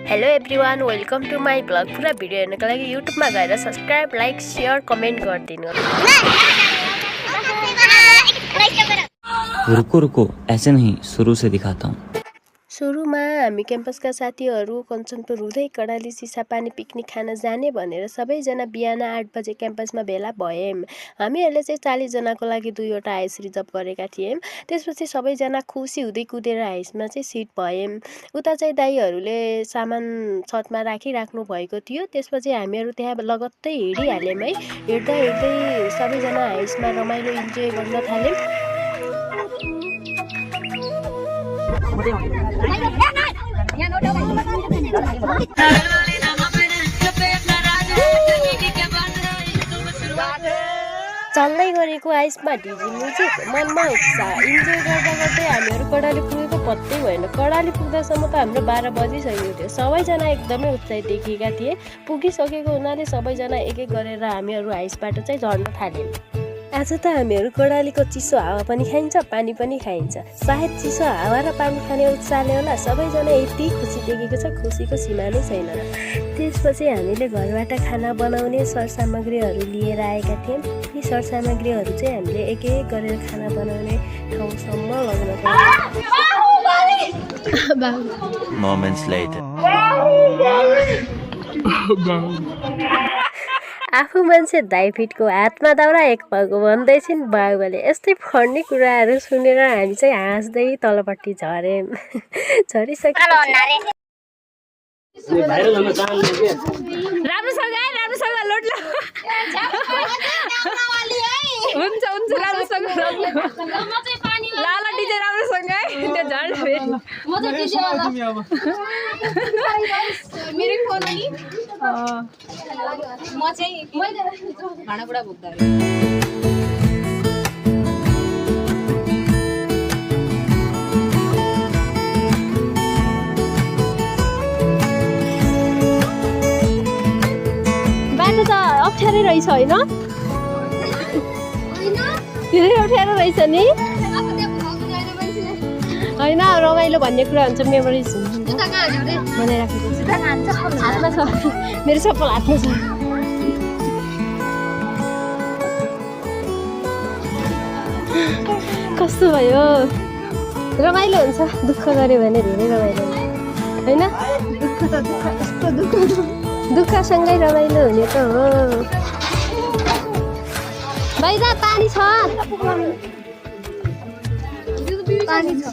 Hello everyone, welcome to my blog. पुरा video हेर्नको लागि युट्युबमा गएर सब्सक्राइब, लाइक, शेयर, कमेन्ट गरिदिनु। रुको रुको, ऐसे नहीं, शुरू से दिखाता हूँ। सुरुमा हामी क्याम्पसका साथीहरू कञ्चनपुर हुँदै कडाली चिसापानी पिकनिक खान जाने भनेर सबैजना बिहान 8 बजे क्याम्पसमा भेला भयौँ। हामीहरूले चाहिँ 40 जनाको लागि 2वटा हाइस रिजर्भ गरेका थियौँ। त्यसपछि सबैजना खुसी हुँदै कुदेर हाइसमा चाहिँ सिट भयौँ। उता चाहिँ दाइहरूले सामान छतमा राखिराख्नु भएको थियो। त्यसपछि हामीहरू त्यहाँ लगत्तै हिँडिहाल्यौँ है। हिँड्दा हिँड्दै सबैजना हाइसमा रमाइलो इन्जोय गर्न थाल्यौँ। चल्दै गरेको आइसमा ढिजी म्युजिक, मनमा उत्साह, इन्जोय गर्दा गर्दै हामीहरू कडाली पुगेको पत्तै भएन। कडाली पुग्दासम्म त हाम्रो 12 बजिसकेको थियो। सबैजना एकदमै उत्साहित देखिएका थिए। पुगिसकेको हुनाले सबैजना एक एक गरेर हामीहरू हाइसबाट चाहिँ झर्न थाल्यौँ। आज त हामीहरू कडालीको चिसो हावा पनि खाइन्छ, पानी पनि खाइन्छ। सायद चिसो हावा र पानी खाने उत्साहले होला सबैजना यति खुसी देखेको छ, खुसीको सीमा नै छैन। त्यसपछि हामीले घरबाट खाना बनाउने सरसामग्रीहरू लिएर आएका थियौँ। यी सरसामग्रीहरू चाहिँ हामीले एक एक गरेर खाना बनाउने ठाउँसम्म लग्न पर्यो। आफू मान्छे 2 फिटको हातमा दाउरा 1 पाउको भन्दैछिन् बाबुले। यस्तै फड्ने कुराहरू सुनेर हामी चाहिँ हाँस्दै तलपट्टि झऱ्यौँ। झरिसके भाँडाकुँडा बोक्दा बाटो त अप्ठ्यारै रहेछ होइन? धेरै अप्ठ्यारो रहेछ नि होइन? रमाइलो भन्ने कुरा हुन्छ, मेमोरिज बनाइराखेको छु। हातमा छ, मेरो चप्पल हातमा छ। कस्तो भयो? रमाइलो हुन्छ। दुःख गऱ्यो भने धेरै रमाइलो हुन्छ होइन? दुःखसँगै रमाइलो हुने त हो। भाइजा पानी छ? पानी छ?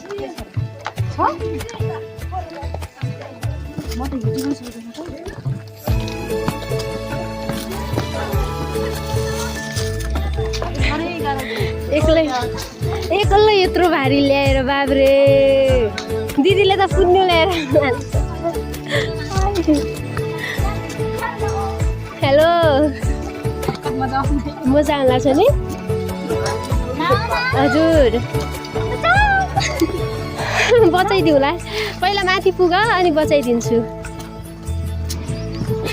एक्लै यत्रो भारी ल्याएर बाब्रे, दिदीले त पुग्नु ल्याएर। हेलो, मजा आउला छ नि? हजुर बचाइदिउँला। पहिला माथि पुग अनि बचाइदिन्छु।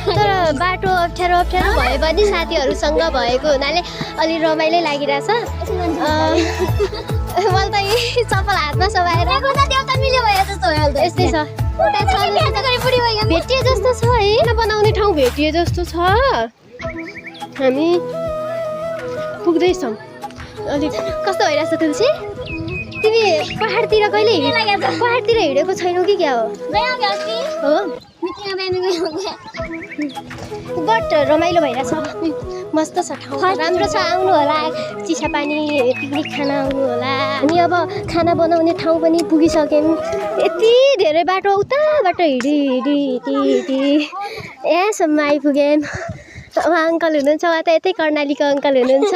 तर बाटो अप्ठ्यारो भए पनि साथीहरूसँग भएको हुनाले अलि रमाइलो लागिरहेछ। मलाई त यही चप्पल हातमा समाएर यस्तै छ। भेटिए जस्तो छ है, बनाउने ठाउँ भेटिए जस्तो छ। हामी पुग्दैछौँ। अलिक कस्तो भइरहेछ तुलसी? तिमी पहाडतिर कहिले पहाडतिर हिँडेको छैनौ कि क्या हो? बट रमाइलो भइरहेछ, मस्त छ ठाउँ, राम्रो छ। आउनु होला, चिसापानी पिकनिक खान आउनु होला। अनि अब खाना बनाउने ठाउँ पनि पुगिसक्यौँ। यति धेरै बाटो उताबाट हिँडी यहाँसम्म आइपुग्यौँ। उहाँ अङ्कल हुनुहुन्छ, उहाँ त यतै कर्णालीको अङ्कल हुनुहुन्छ।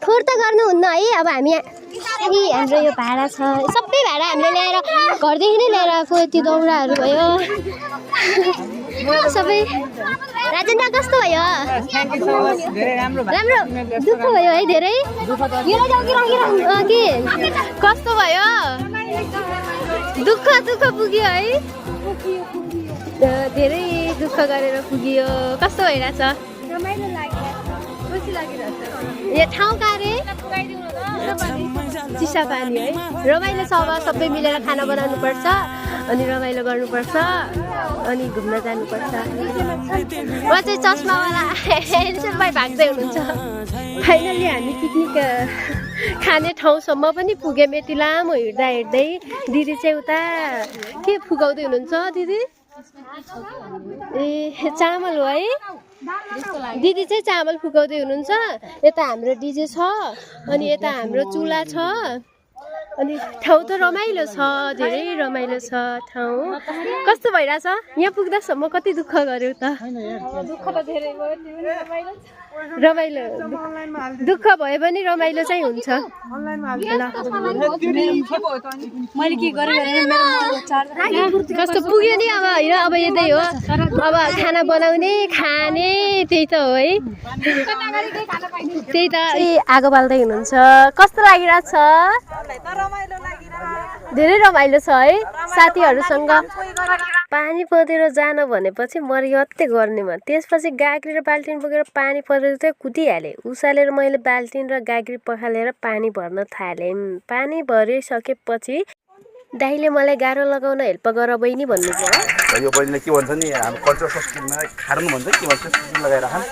फोहोर त गर्नुहुन्न है? अब हामी हाम्रो यो भाडा छ, सबै भाडा हामीले ल्याएर घरदेखि नै ल्याएर आएको। यति दौराहरू भयो सबै। राजेन्द्र कस्तो भयो? राम्रो। दुःख भयो है धेरै? के कस्तो भयो? दुःख पुग्यो है? धेरै दुःख गरेर पुगियो। कस्तो भइरहेछ? रमाइलो लाग्यो। यो ठाउँ कहाँ रे चिसा पानी है रमाइलो छ अब सबै मिलेर खाना बनाउनु पर्छ अनि रमाइलो गर्नुपर्छ अनि घुम्न जानुपर्छ म चाहिँ चस्मावाला हेन्सेल भाइ भाग्दै हुनुहुन्छ फाइनली हामी पिकनिक खाने ठाउँसम्म पनि पुग्यौँ यति लामो हिँड्दा हिँड्दै दिदी चाहिँ उता के फुकाउँदै हुनुहुन्छ दिदी ए चामल हो है दिदी चाहिँ चामल फुकाउँदै हुनुहुन्छ यता हाम्रो डिजे छ अनि यता हाम्रो चुला छ अनि ठाउँ त रमाइलो छ धेरै रमाइलो छ ठाउँ कस्तो भइरहेछ यहाँ पुग्दासम्म कति दुःख गर्यो त दुःख त धेरै भयो रमाइलो दुःख भए पनि रमाइलो चाहिँ हुन्छ मैले के गरेँ कस्तो पुग्यो नि अब होइन अब यतै हो अब खाना बनाउने खाने त्यही त हो है त्यही त आगो बाल्दै हुनुहुन्छ कस्तो लागिरहेछ धेरै रमाइलो छ है साथीहरूसँग पानी परेर जान भनेपछि मरिहत्ते गर्नेमा त्यसपछि गाग्री र बाल्टिन बोकेर पानी परेर चाहिँ कुदिहालेँ उसालेर मैले बाल्टिन र गाग्री पखालेर पानी भर्न थालेँ पानी भरिसकेपछि दाइले मलाई गाह्रो लगाउन हेल्प गर बहिनी भन्नुभयो यो बहिनीले के भन्छ नि हाम्रो कल्चर संस्कृतिमा खार्नु भन्छ के भन्छ लगाएर खान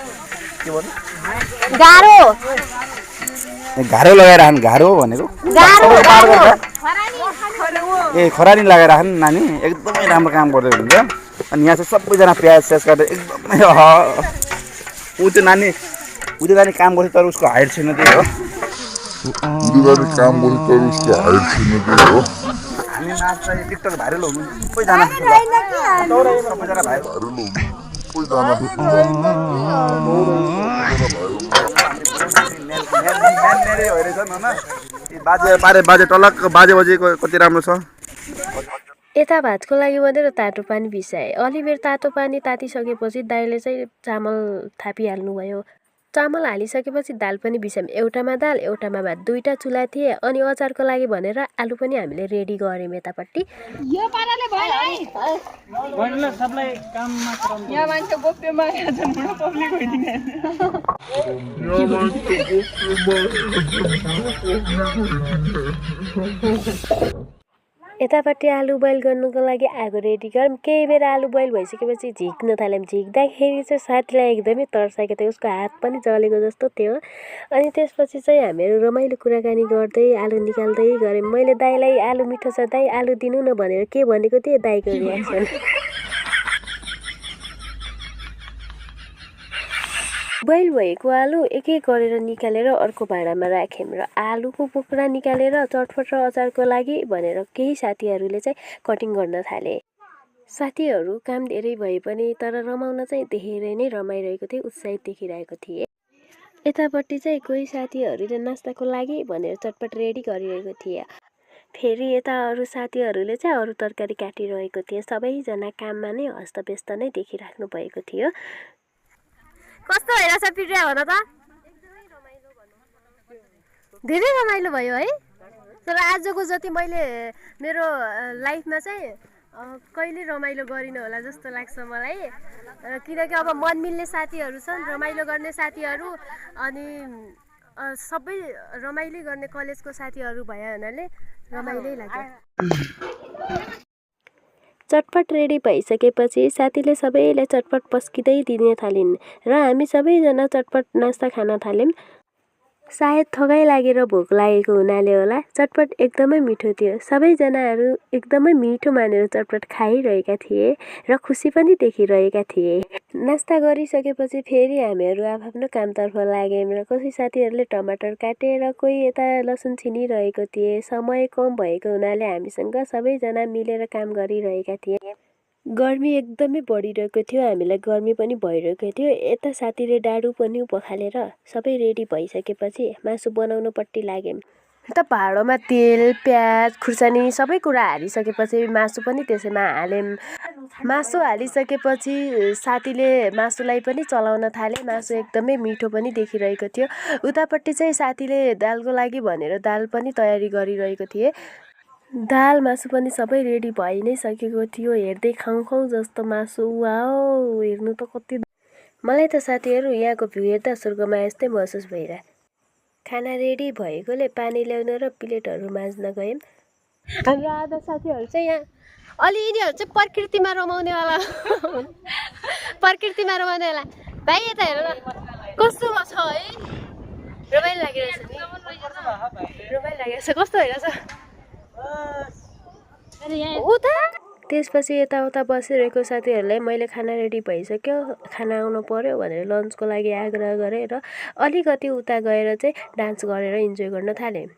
के भन्नु गाह्रो घारो लगाएर खान घारो भनेको ए खरानी लगाएर खान नानी एकदमै राम्रो काम गर्दै हुन्छ अनि यहाँ चाहिँ सबैजना प्याज स्याज गर्दै एकदमै ऊ त्यो नानी काम गर्छ तर उसको हाइट छैन त्यही हो हामी नाच्छ टिकटक भाइरल हुनु सबैजना भाइरल बाजे टलक बाजे बजेको कति राम्रो छ यता भातको लागि मात्रै तातो पानी भिसाए अलि बेर तातो पानी तातिसकेपछि दाइले चाहिँ चामल थापिहाल्नुभयो चामल हालिसकेपछि दाल पनि भिसायौँ एउटामा दाल एउटामा भात दुईटा चुला थिए अनि अचारको लागि भनेर आलु पनि हामीले रेडी गऱ्यौँ यतापट्टि यो पाराले भयो है बहिनीले सबलाई काममा गराउनु यहाँ मान्छे गोप्यमा जन्मनु पब्लिक होइदिने यतापट्टि आलु बोइल गर्नुको लागि आगो रेडी गरौँ केही बेर आलु बोइल भइसकेपछि झिक्न थाल्यौँ झिक्दाखेरि चाहिँ साथीलाई एकदमै तर्साएको थियो उसको हात पनि जलेको जस्तो थियो अनि त्यसपछि चाहिँ हामीहरू रमाइलो कुराकानी गर्दै आलु निकाल्दै गऱ्यौँ मैले दाइलाई आलु मिठो छ दाइ आलु दिनु न भनेर के भनेको थिएँ दाइको रियाक्सन बोइल भएको आलु एक एक गरेर निकालेर अर्को भाँडामा राख्यौँ र आलुको बोक्रा निकालेर चटपट र अचारको लागि भनेर केही साथीहरूले चाहिँ कटिङ गर्न थाले साथीहरू काम धेरै भए पनि तर रमाउन चाहिँ धेरै नै रमाइरहेको थिए उत्साहित देखिरहेको थिए यतापट्टि चाहिँ कोही साथीहरूले नास्ताको लागि भनेर चटपट रेडी गरिरहेको थिए फेरि यता अरू साथीहरूले चाहिँ अरू तरकारी काटिरहेको थिए सबैजना काममा नै हस्तव्यस्त नै देखिराख्नु भएको थियो कस्तो भइरहेछ पिरिया भन त धेरै रमाइलो भयो है तर आजको जति मैले मेरो लाइफमा चाहिँ कहिले रमाइलो गरिनँ होला जस्तो लाग्छ मलाई किनकि अब मन मिल्ने साथीहरू छन् रमाइलो गर्ने साथीहरू अनि सबै रमाइलो गर्ने कलेजको साथीहरू भए हुनाले रमाइलै लाग्यो चटपट रेडी भइसकेपछि साथीले सबैलाई चटपट पस्किँदै दिन थालिन् र हामी सबैजना चटपट नास्ता खान थाल्यौँ सायद थगाइ लागेर भोक लागेको हुनाले होला चटपट एकदमै मिठो थियो सबैजनाहरू एकदमै मिठो मानेर चटपट खाइरहेका थिए र खुसी पनि देखिरहेका थिए नास्ता गरिसकेपछि फेरि हामीहरू आफ्नो कामतर्फ लाग्यौँ र कसै साथीहरूले टमाटर काटे र कोही यता लसुन छिनिरहेको थिए समय कम भएको हुनाले हामीसँग सबैजना मिलेर काम गरिरहेका थिए गर्मी एकदमै बढिरहेको थियो हामीलाई गर्मी पनि भइरहेको थियो यता साथीले डाडु पनि पखालेर सबै रेडी भइसकेपछि मासु बनाउनुपट्टि लाग्यौँ त भाँडोमा तेल प्याज खुर्सानी सबै कुरा हालिसकेपछि मासु पनि त्यसैमा हाल्यौँ मासु हालिसकेपछि साथीले मासुलाई पनि चलाउन थाले मासु एकदमै मिठो पनि देखिरहेको थियो उतापट्टि चाहिँ साथीले दालको लागि भनेर दाल पनि तयारी गरिरहेको थिए दाल मासु पनि सबै रेडी भइ नै सकेको थियो हेर्दै खाउँ जस्तो मासु वाउ हेर्नु त कति मलाई त साथीहरू यहाँको भ्यू हेर्दा स्वर्गमा यस्तै महसुस भइरह। खाना रेडी भएकोले पानी ल्याउन र प्लेटहरू माझ्न गयौँ। हाम्रो आधा साथीहरू चाहिँ यहाँ अलि यिनीहरू चाहिँ प्रकृतिमा रमाउनेवाला भाइ यता हेर न कस्तो छ है रमाइलो लागिरहेछ नि रमाइलो लागिरहेछ कस्तो भइरहेछ उता त्यसपछि यताउता बसिरहेको साथीहरूलाई मैले खाना रेडी भइसक्यो खाना आउनु पर्यो भनेर लन्चको लागि आग्रह गरेँ र अलिकति उता गएर चाहिँ डान्स गरेर इन्जोय गर्न थालेँ।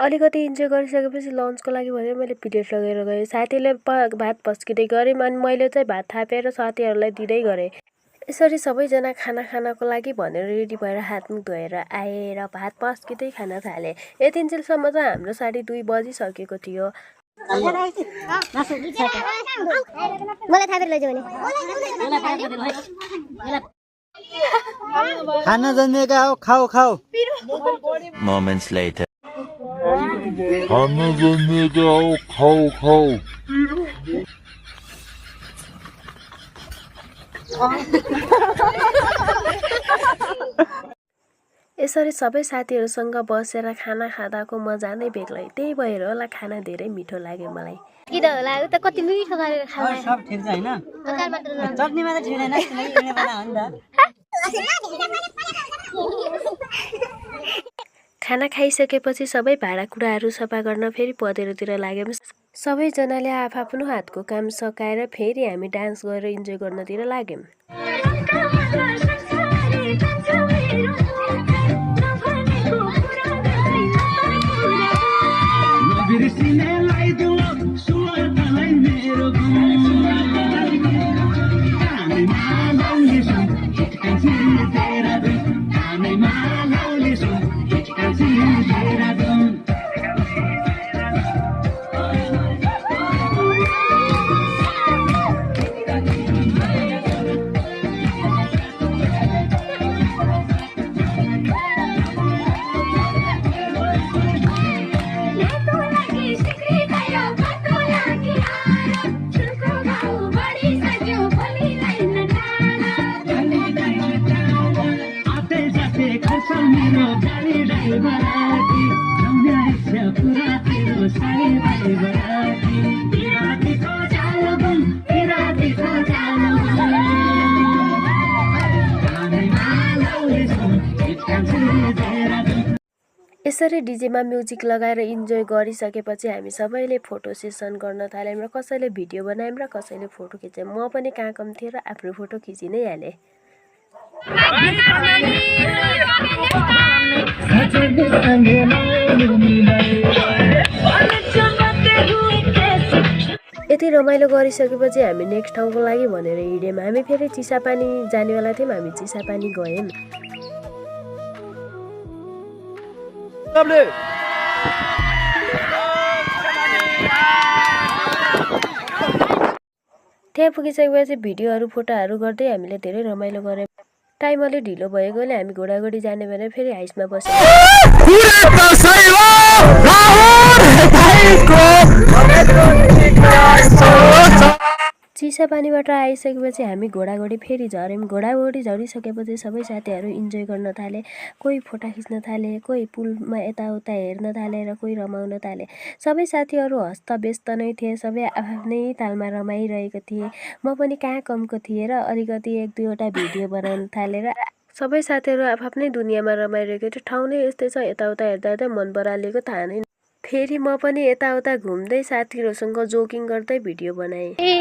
अलिकति इन्जोय गरिसकेपछि लन्चको लागि भनेर मैले प्लेट लगेर गएँ। साथीले भात पस्किँदै गरेँ अनि मैले चाहिँ भात थापेर साथीहरूलाई दिँदै गरेँ। यसरी सबैजना खाना खानको लागि भनेर रेडी भएर हातमुख धोएर आएर भात पस्किँदै खान थालेँ। यतिन्जेलसम्म त हाम्रो 2:30 बजिसकेको थियो। खाना जन्मेका हो खाऊ खाऊ। Moments later. खाना जन्मेका हो खाऊ खाऊ। यसरी सबै साथीहरूसँग बसेर खाना खाँदाको मजा नै बेग्लै। त्यही भएर होला खाना धेरै मिठो लाग्यो मलाई। किन होला उता कति मिठो गरेर खाना सब ठिक छ हैन चटनीमा त ठिक छैन किनकि बना हो नि त। खाना खाइसकेपछि सबै भाँडाकुँडाहरू सफा गर्न फेरि पँधेरोतिर लाग्यौँ। सबैजनाले आफ्नो हातको काम सकाएर फेरि हामी डान्स गरेर इन्जोय गर्नतिर लाग्यौँ। यसरी डिजेमा म्युजिक लगाएर इन्जोय गरिसकेपछि हामी सबैले फोटो सेसन गर्न थाल्यौँ र कसैले भिडियो बनायौँ र कसैले फोटो खिच्यौँ। म पनि कहाँ कम थियो र आफ्नो फोटो खिचि नै हालेँ। यति रमाइलो गरिसकेपछि हामी नेक्स्ट ठाउँको लागि भनेर हिँड्यौँ। हामी फेरि चिसापानी जानेवाला थियौँ। हामी चिसापानी गयौँ। त्यहाँ पुगिसकेपछि भिडियोहरू फोटोहरू गर्दै हामीले धेरै रमाइलो गऱ्यौँ। टाइम अलि ढिलो भएकोले हामी घोडाघोडी जाने भनेर फेरि हाइसमा बस्यौँ। चिसापानीबाट आइसकेपछि हामी घोडाघोडी फेरि झऱ्यौँ। घोडाघोडी झरिसकेपछि सबै साथीहरू इन्जोय गर्न थाले। कोही फोटा खिच्न थाले, कोही पुलमा यताउता हेर्न थाले र कोही रमाउन थाले। सबै साथीहरू हस्तव्यस्त नै थिए। सबै आफ्नै तालमा रमाइरहेको थिए। म पनि कहाँ कमको थिएँ र अलिकति 1-2वटा भिडियो बनाउन थालेँ र सबै साथीहरू आफ्नै दुनियाँमा रमाइरहेको थियो। ठाउँ नै यस्तै छ, यताउता हेर्दा मन बरालेको थाहा नै। फेरि म पनि यताउता घुम्दै साथीहरूसँग जोकिङ गर्दै भिडियो बनाएँ। ए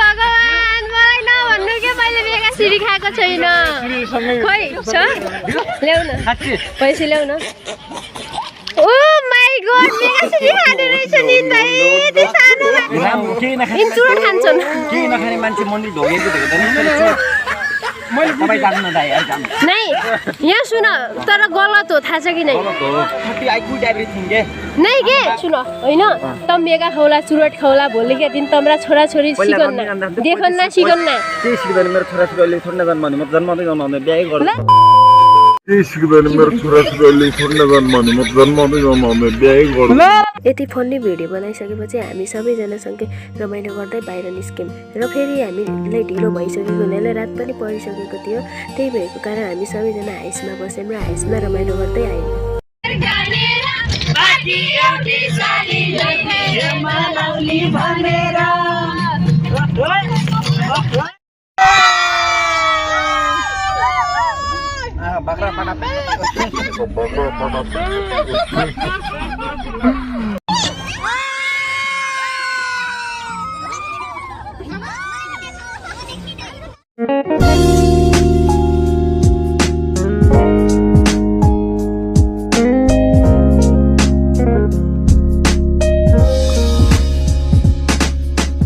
भगवान मलाई नभन्नु के मैले बेगा सिरी खाएको छैन। खोइ छ ल्याउ न पैसा ल्याउ न। ओ माई गॉड बेगा सिरी खाने रहेछ नि दाइ। त्यो सानो इन्चुरो खान्छन्। के नखाने मान्छे मन्दिर ढोगेको देख्दा नि तपाईँ जानु न दाइ यार जानु नै यहाँ सुन तर गलत हो थाहा छ कि नै आई गुड एभ्रिथिङ के नै के सुन होइन तम मेगा खौला चुरोट खौला भोलिका दिन तम्रा छोराछोरी सिकन न देखन न सिकन न केही सिक्दैन मेरो छोराछोरीले थोरै नजन्माउने म जन्माउँदै जन्माउँदै बिहे गर्छु केही सिक्दैन मेरो छोराछोरीले थोरै नजन्माउने म जन्माउँदै जन्माउँदै बिहे गर्छु यति फन्नी भिडियो बनाइसकेपछि हामी सबैजनासँगै रमाइलो गर्दै बाहिर निस्क्यौँ र फेरि हामीलाई ढिलो भइसकेको हुनाले रात पनि परिसकेको थियो त्यही भएको कारण हामी सबैजना हाइसमा बस्यौँ र हाइसमा रमाइलो गर्दै आयौँ बाख्रा पाटा